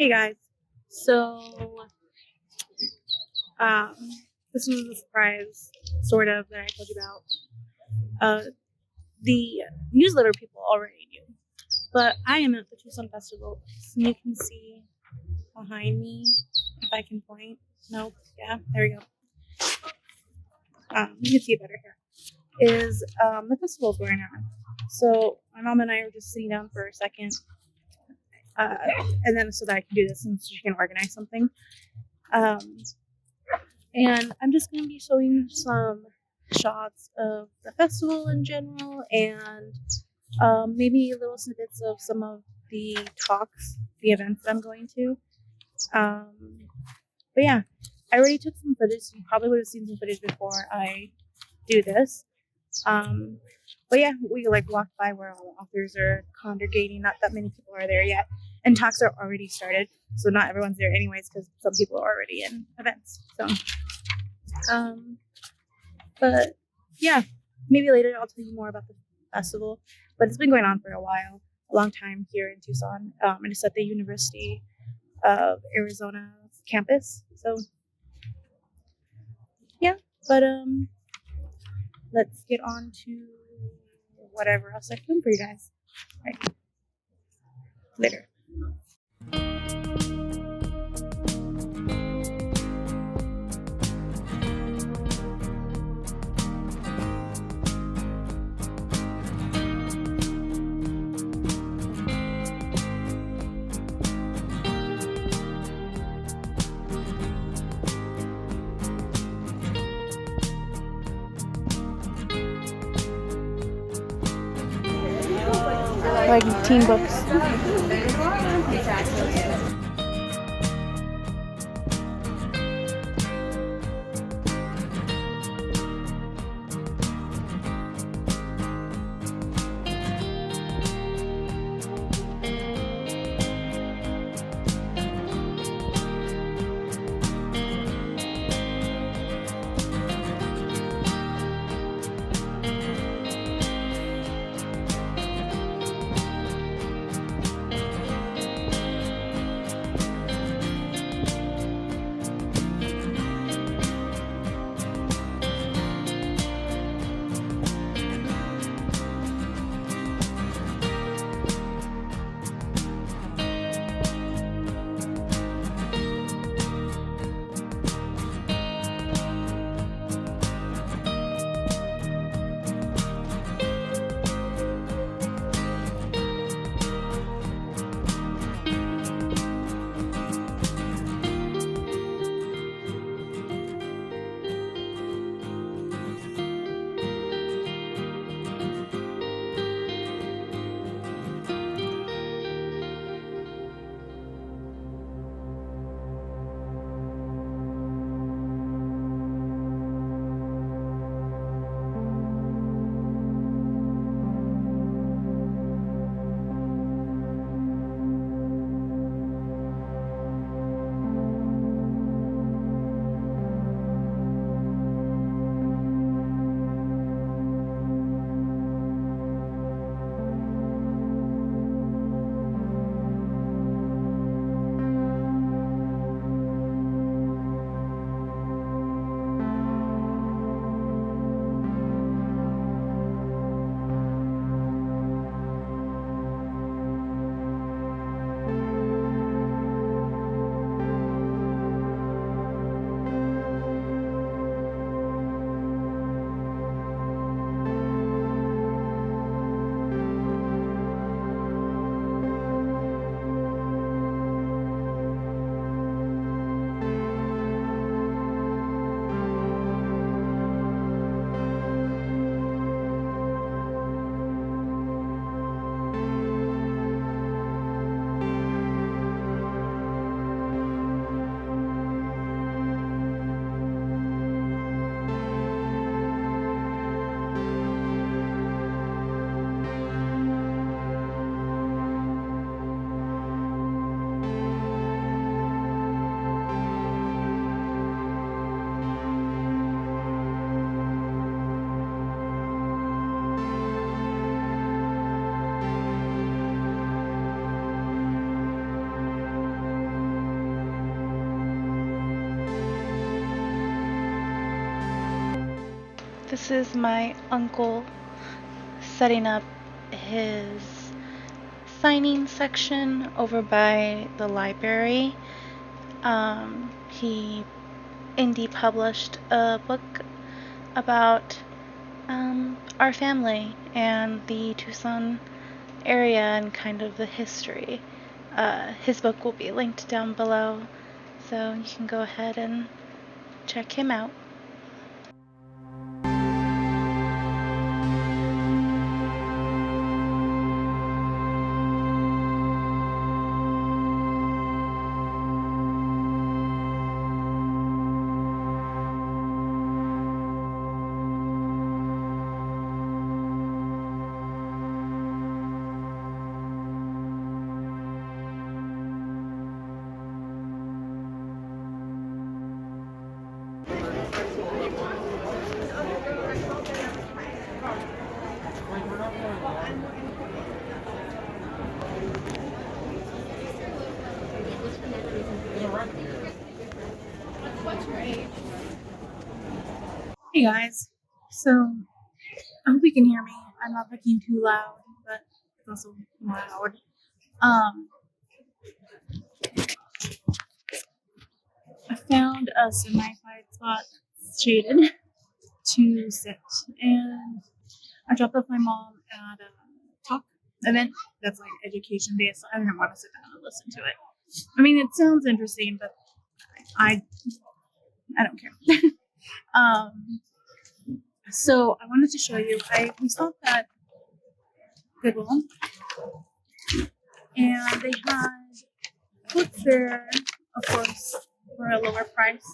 Hey guys. So, um, this was a surprise, sort of, that I told you about. The newsletter people already knew, but I am at the Tucson Festival, and you can see behind me, if I can point. Nope. Yeah, there we go. You can see it better here. Is the festival's going on. So my mom and I were just sitting down for a second, and then so that I can do this and so she can organize something. And I'm just going to be showing some shots of the festival in general and maybe little snippets of some of the talks, the events that I'm going to. But yeah, I already took some footage. You probably would have seen some footage before I do this. But yeah, we walked by where all the authors are congregating. Not that many people are there yet. And talks are already started. So not everyone's there anyways because some people are already in events. So, but yeah, maybe later I'll tell you more about the festival. But it's been going on for a long time here in Tucson. And it's at the University of Arizona campus. So yeah, but let's get on to whatever else I filmed for you guys. All right. Later. Like teen books. This is my uncle setting up his signing section over by the library. He indie published a book about our family and the Tucson area and kind of the history. His book will be linked down below, so you can go ahead and check him out. Hey guys, so I hope you can hear me. I'm not looking too loud, but it's also loud. I found a semi-quiet spot shaded to sit, and I dropped off my mom at a talk event that's like education based. So I didn't want to sit down and listen to it. I mean, it sounds interesting, but I don't care. So I wanted to show you. We stopped at Goodwill, and they had books there, of course, for a lower price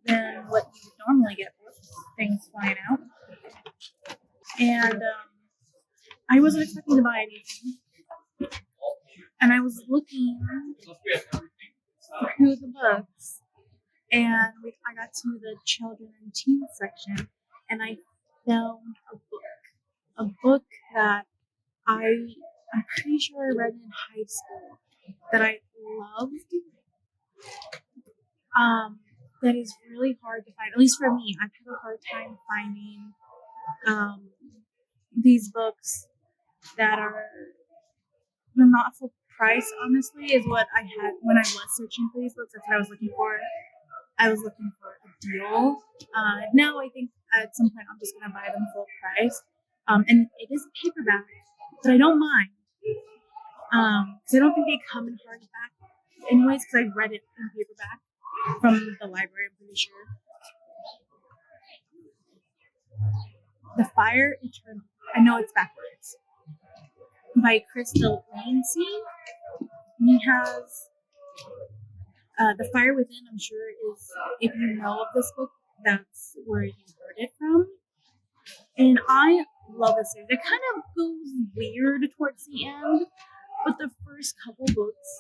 than what you would normally get for things flying out. And I wasn't expecting to buy anything, and I was looking through the books, and I got to the children and teen section, and I found a book that I'm pretty sure I read in high school that I loved. That is really hard to find, at least for me. I've had a hard time finding these books that are not full price, honestly, is what I had when I was searching for these books. That's what I was looking for. I was looking for a deal. Now I think at some point I'm just going to buy them full price. And it is paperback, but I don't mind. Because I don't think they come in hardback anyways, because I read it in paperback from the library, I'm pretty sure. The Fire Eternal. I know it's backwards. By Crystal Lancy. He has The Fire Within, I'm sure, is, if you know of this book, that's where you heard it from. And I love this series. It kind of goes weird towards the end, but the first couple books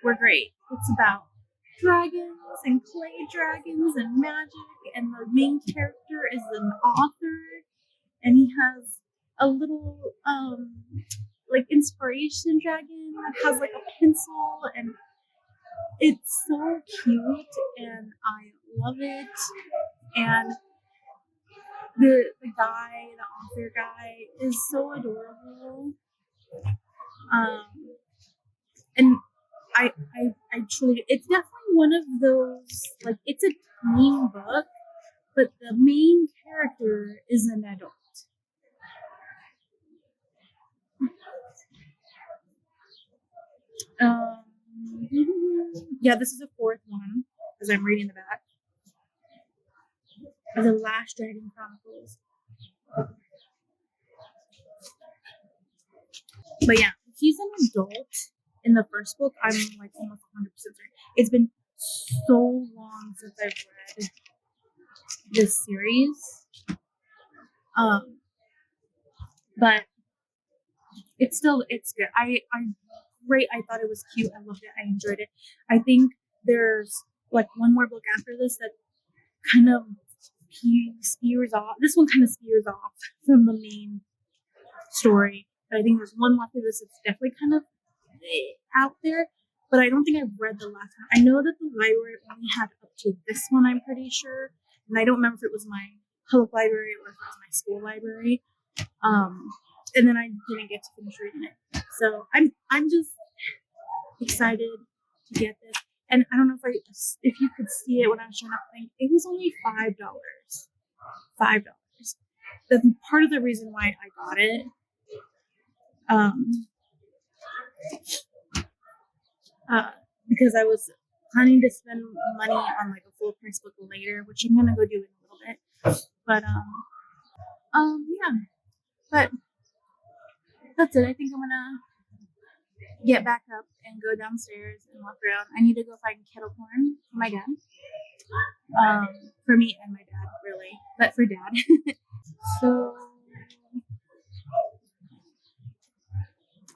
were great. It's about dragons and clay dragons and magic, and the main character is an author, and he has a little like inspiration dragon that has like a pencil, and it's so cute and I love it. And the author guy is so adorable. And I truly, it's definitely one of those, like, it's a teen book, but the main character is an adult. Yeah, this is the fourth one, as I'm reading the back. The Last Dragon Chronicles. But yeah, he's an adult in the first book. I'm like almost 100% certain. It's been so long since I've read this series. But it's good. I thought it was cute. I loved it. I enjoyed it. I think there's like one more book after this that kind of spears off. This one kind of spears off from the main story. But I think there's one more after this. It's definitely kind of out there. But I don't think I've read the last one. I know that the library only had up to this one, I'm pretty sure. And I don't remember if it was my public library or if it was my school library. And then I didn't get to finish reading it. So I'm just excited to get this. And I don't know if you could see it when I was showing up. It was only $5. $5. That's part of the reason why I got it. Because I was planning to spend money on like a full price book later, which I'm gonna go do in a little bit. But yeah. But that's it. I think I'm gonna get back up and go downstairs and walk around. I need to go find kettle corn for my dad. For me and my dad, really, but for dad. So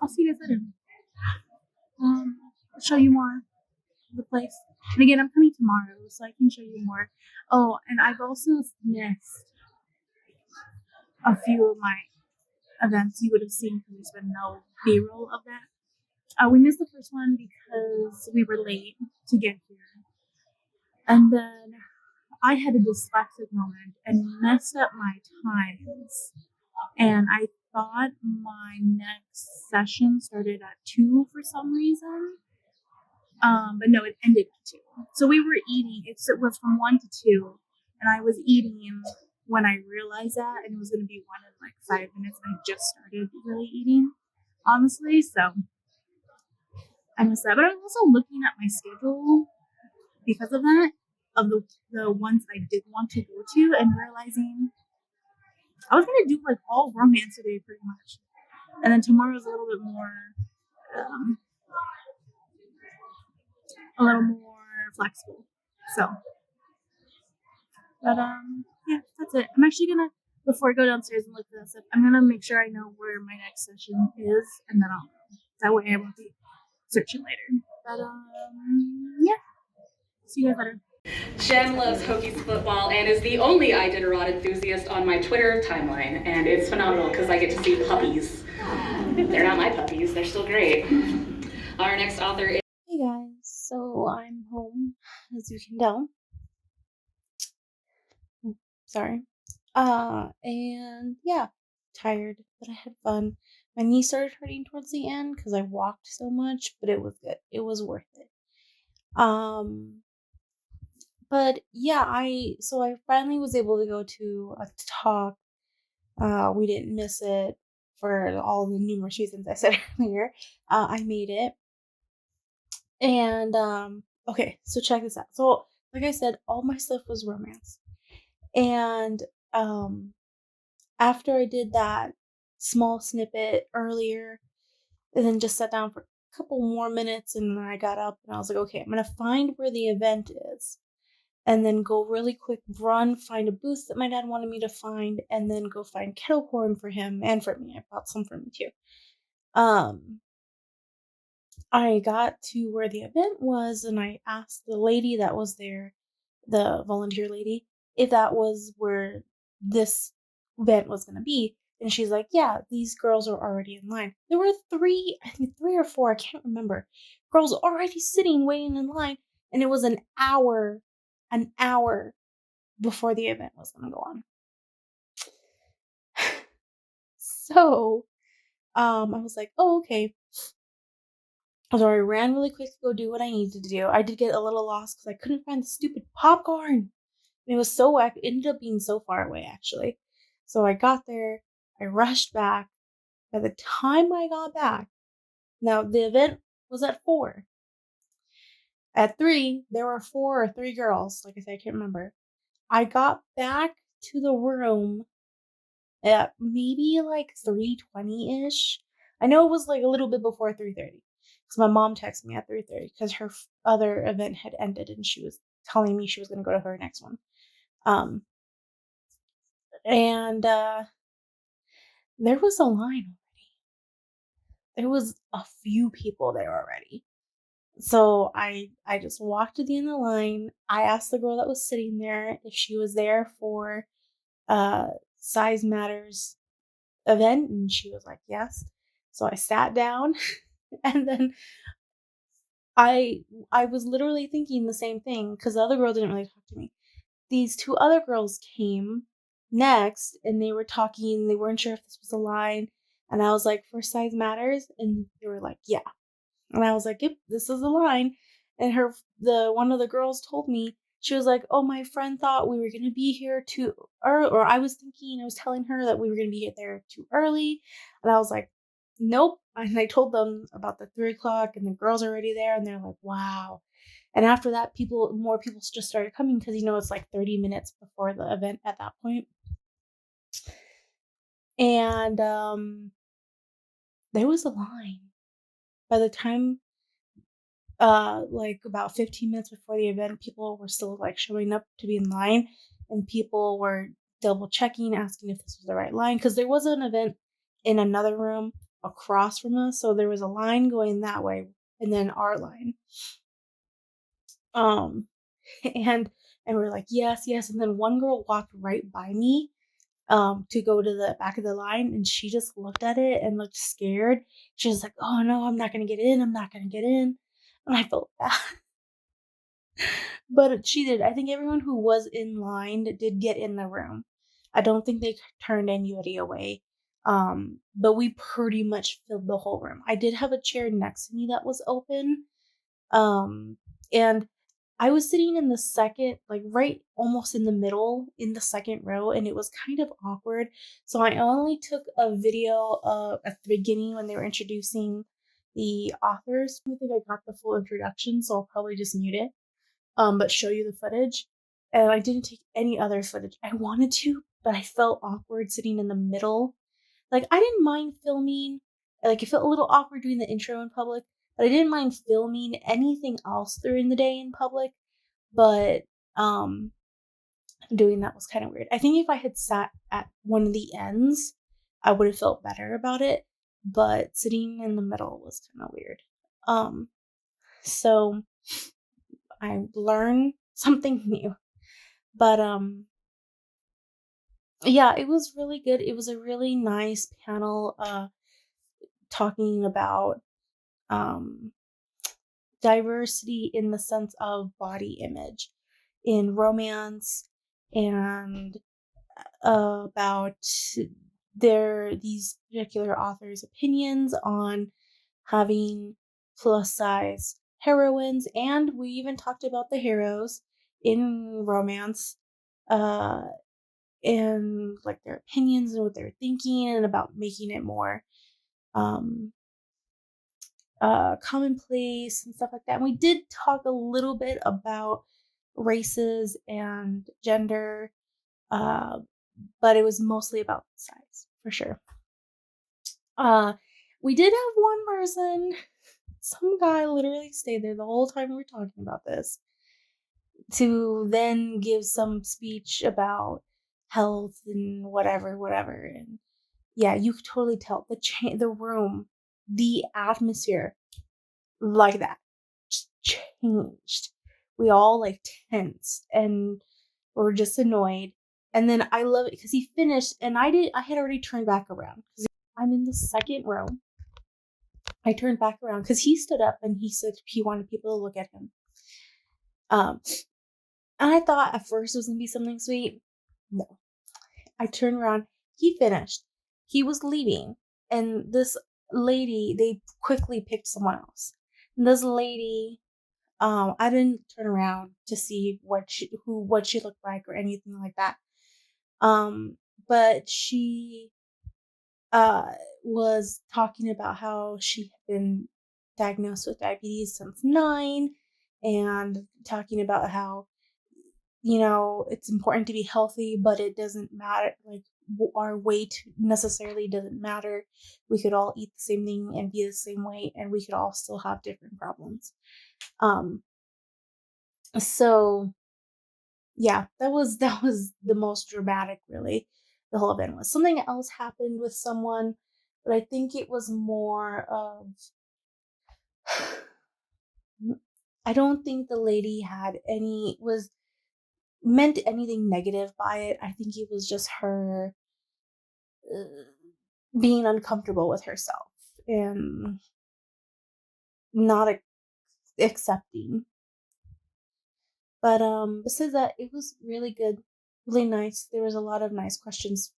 I'll see you guys later. I'll show you more of the place. And again, I'm coming tomorrow, so I can show you more. Oh, and I've also missed a few of my events you would have seen because there's been no B-roll of that. We missed the first one because we were late to get here. And then I had a dyslexic moment and messed up my times. And I thought my next session started at 2 for some reason. But no, it ended at 2. So we were eating. It was from 1 to 2. And I was eating when I realized that. And it was going to be 1 in like 5 minutes. And I just started really eating, honestly. So I missed that. But I was also looking at my schedule because of that, of the ones I did want to go to, and realizing I was gonna do like all romance today pretty much, and then tomorrow's a little bit more, flexible. So, but yeah, that's it. I'm actually gonna, before I go downstairs and look for this up, I'm gonna make sure I know where my next session is, and then I'll know. That way I won't be searching later. But yeah, see you guys later. Jen loves Hokies football and is the only Iditarod enthusiast on my Twitter timeline, and it's phenomenal because I get to see puppies. They're not my puppies, they're still great. Our next author is... Hey guys, so I'm home, as you can tell. Sorry. And yeah, tired, but I had fun. My knee started hurting towards the end because I walked so much, but it was good. It was worth it. But yeah, I finally was able to go to a talk. We didn't miss it for all the numerous reasons I said earlier. I made it. And okay, so check this out. So like I said, all my stuff was romance. And after I did that small snippet earlier, and then just sat down for a couple more minutes, and then I got up and I was like, okay, I'm gonna find where the event is. And then go really quick, find a booth that my dad wanted me to find, and then go find kettle corn for him and for me. I bought some for me too. I got to where the event was, and I asked the lady that was there, the volunteer lady, if that was where this event was going to be. And she's like, yeah, these girls are already in line. There were 3 or 4, I can't remember, girls already sitting, waiting in line. And it was an hour before the event was going to go on. So, I was like, oh, okay. So I ran really quick to go do what I needed to do. I did get a little lost because I couldn't find the stupid popcorn. And it was it ended up being so far away, actually. So I got there. I rushed back. By the time I got back, now the event was at 4. At 3, there were 4 or 3 girls. Like I said, I can't remember. I got back to the room at maybe like 3:20-ish. I know it was like a little bit before 3:30 because my mom texted me at 3:30 because her other event had ended and she was telling me she was going to go to her next one. And there was a line already. There was a few people there already. So I just walked to the end of the line. I asked the girl that was sitting there if she was there for Size Matters event, and she was like, yes. So I sat down, and then I was literally thinking the same thing because the other girl didn't really talk to me. These 2 other girls came. next, and they were talking. They weren't sure if this was a line, and I was like, "First size matters," and they were like, "Yeah," and I was like, "Yep, this is a line." And one of the girls told me, she was like, "Oh, my friend thought we were gonna be here too early," or I was telling her that we were gonna be there too early, and I was like, "Nope." And I told them about the 3 o'clock, and the girls are already there, and they're like, "Wow." And after that, more people just started coming because it's like 30 minutes before the event at that point. And there was a line. By the time like about 15 minutes before the event, people were still like showing up to be in line, and people were double checking, asking if this was the right line, because there was an event in another room across from us, so there was a line going that way and then our line. Um and we're like, yes, yes. And then one girl walked right by me to go to the back of the line, and she just looked at it and looked scared. She was like, "Oh no, I'm not gonna get in, I'm not gonna get in." And I felt bad. But she did. I think everyone who was in line did get in the room. I don't think they turned anybody away. But we pretty much filled the whole room. I did have a chair next to me that was open. And I was sitting in the second, like right almost in the middle in the second row, and it was kind of awkward. So I only took a video at the beginning when they were introducing the authors. I think I got the full introduction, so I'll probably just mute it, but show you the footage. And I didn't take any other footage. I wanted to, but I felt awkward sitting in the middle. Like, I didn't mind filming. Like, it felt a little awkward doing the intro in public, but I didn't mind filming anything else during the day in public. But doing that was kind of weird. I think if I had sat at one of the ends, I would have felt better about it. But sitting in the middle was kind of weird. So I learned something new. But yeah, it was really good. It was a really nice panel talking about diversity in the sense of body image in romance, and about these particular authors' opinions on having plus size heroines, and we even talked about the heroes in romance, uh, and like their opinions and what they're thinking, and about making it more um commonplace and stuff like that. And we did talk a little bit about races and gender, uh, but it was mostly about size for sure. We did have one person, some guy literally stayed there the whole time we were talking about this, to then give some speech about health and whatever. And yeah, you could totally tell the room, the atmosphere, like that, just changed. We all like tensed and were just annoyed. And then I love it because he finished, and I had already turned back around because I'm in the second row. I turned back around because he stood up and he said he wanted people to look at him. And I thought at first it was gonna be something sweet. No. I turned around. He finished. He was leaving, and this lady, they quickly picked someone else. And this lady, I didn't turn around to see what she looked like or anything like that. But she was talking about how she had been diagnosed with diabetes since 9, and talking about how it's important to be healthy, but it doesn't matter, like our weight necessarily doesn't matter. We could all eat the same thing and be the same weight, and we could all still have different problems. So yeah, that was the most dramatic, really. The whole event was. Something else happened with someone, but I think it was more of I don't think the lady was meant anything negative by it. I think it was just her being uncomfortable with herself and not accepting. But besides that, it was really good. really nice. There was a lot of nice questions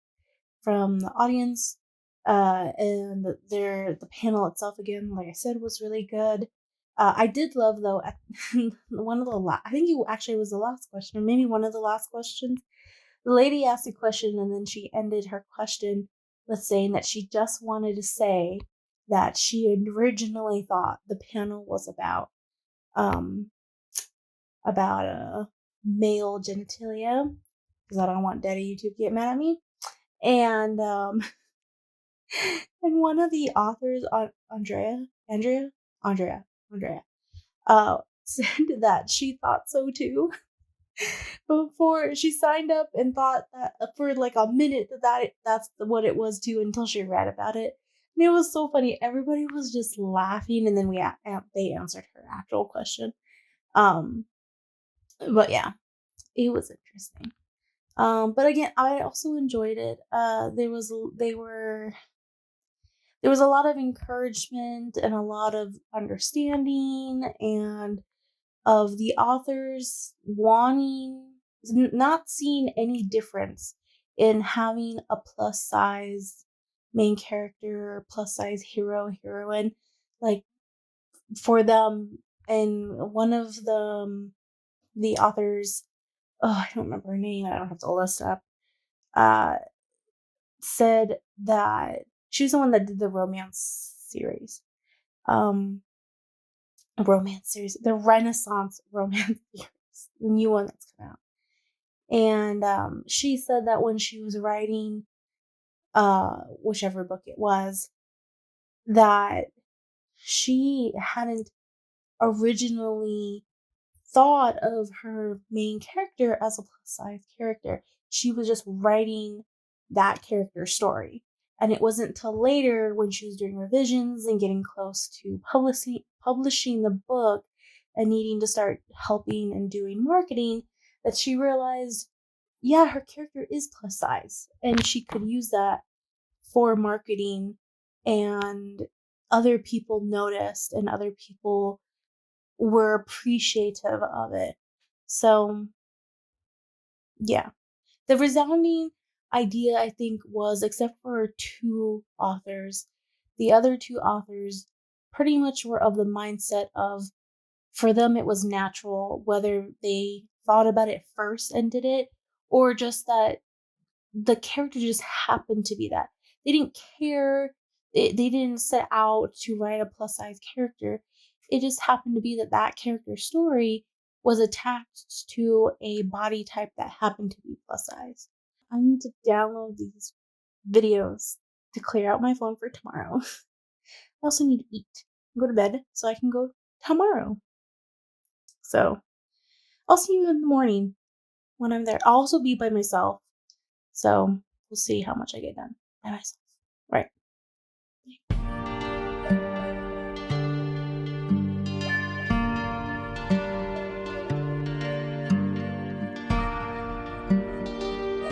from the audience, and the panel itself, again, like I said, was really good. I did love, though, at one of the I think it actually was the last question, or maybe one of the last questions. The lady asked a question, and then she ended her question with saying that she just wanted to say that she had originally thought the panel was um male genitalia, because I don't want Daddy YouTube to get mad at me. And and one of the authors, Andrea, said that she thought so too. Before she signed up, and thought that for like a minute that's what it was too, until she read about it. And it was so funny. Everybody was just laughing, and then they answered her actual question. But yeah, it was interesting. But again, I also enjoyed it. There was a lot of encouragement and a lot of understanding, and of the authors not seeing any difference in having a plus size main character, plus size hero, heroine, like, for them. And one of the authors, I don't remember her name, I don't have to list up, uh, said that she was the one that did the romance series. The Renaissance romance series, the new one that's come out. And she said that when she was writing whichever book it was, that she hadn't originally thought of her main character as a plus size character. She was just writing that character's story. And it wasn't till later, when she was doing revisions and getting close to publishing the book and needing to start helping and doing marketing, that she realized, yeah, her character is plus size, and she could use that for marketing, and other people noticed, and other people were appreciative of it. So, yeah. The resounding idea, I think, was, except for two authors, the other two authors pretty much were of the mindset of, for them, it was natural, whether they thought about it first and did it, or just that the character just happened to be that. They didn't care. They didn't set out to write a plus size character. It just happened to be that character's story was attached to a body type that happened to be plus size. I need to download these videos to clear out my phone for tomorrow. I also need to eat, go to bed, so I can go tomorrow. So I'll see you in the morning when I'm there. I'll also be by myself, so we'll see how much I get done by myself. Right.